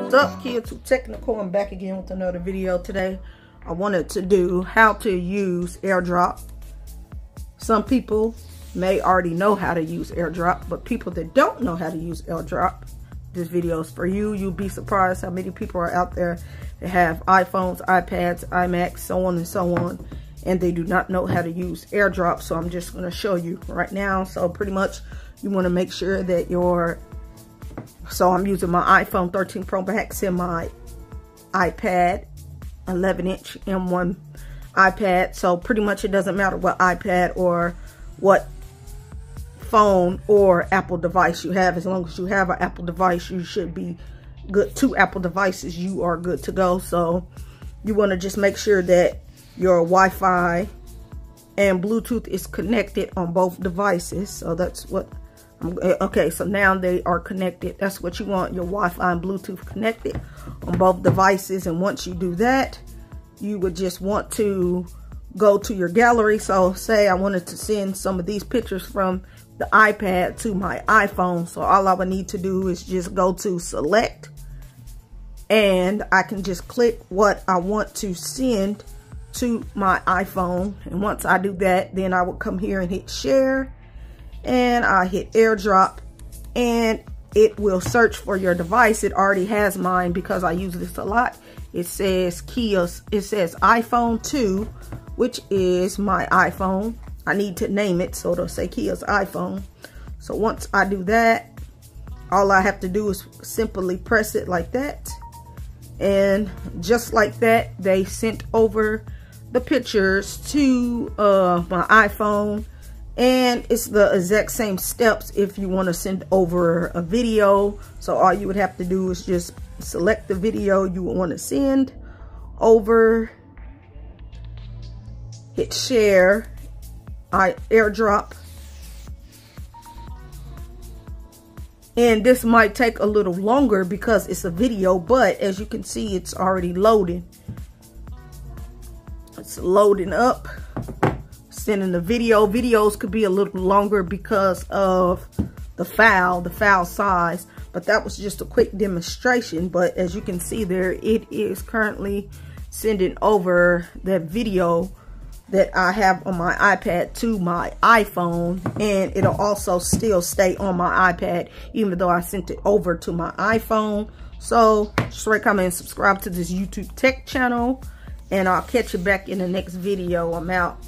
What's up, kids? Too technical. I'm back again with another video today. I wanted to do how to use airdrop. Some people may already know how to use airdrop, but people that don't know how to use airdrop, this video is for you. You'll be surprised how many people are out there that have iPhones, iPads, iMacs, so on and so on, and they do not know how to use airdrop. So I'm just going to show you right now. So pretty much you want to make sure that so I'm using my iPhone 13 Pro Max and my iPad 11-inch M1 iPad. So pretty much it doesn't matter what iPad or what phone or Apple device you have. As long as you have an Apple device, you should be good. 2 Apple devices, you are good to go. So you want to just make sure that your Wi-Fi and Bluetooth is connected on both devices. So that's what okay, so now they are connected. That's what you want, your Wi-Fi and Bluetooth connected on both devices. And once you do that, you would just want to go to your gallery. So say I wanted to send some of these pictures from the iPad to my iPhone. So all I would need to do is just go to select, and I can just click what I want to send to my iPhone. And once I do that, then I would come here and hit share, and I hit airdrop, and it will search for your device. It already has mine because I use this a lot. It says iPhone 2, which is my iPhone. I need to name it, so it'll say Kia's iPhone. So once I do that, all I have to do is simply press it like that, and just like that, they sent over the pictures to my iPhone. And it's the exact same steps if you want to send over a video. So all you would have to do is just select the video you want to send over, hit share, airdrop. And this might take a little longer because it's a video, but as you can see, it's already loading. It's loading up. Sending the video. Videos could be a little longer because of the file size, but that was just a quick demonstration. But as you can see there, it is currently sending over that video that I have on my iPad to my iPhone, and it'll also still stay on my iPad even though I sent it over to my iPhone. So just rate, comment, and subscribe to this YouTube tech channel, and I'll catch you back in the next video. I'm out.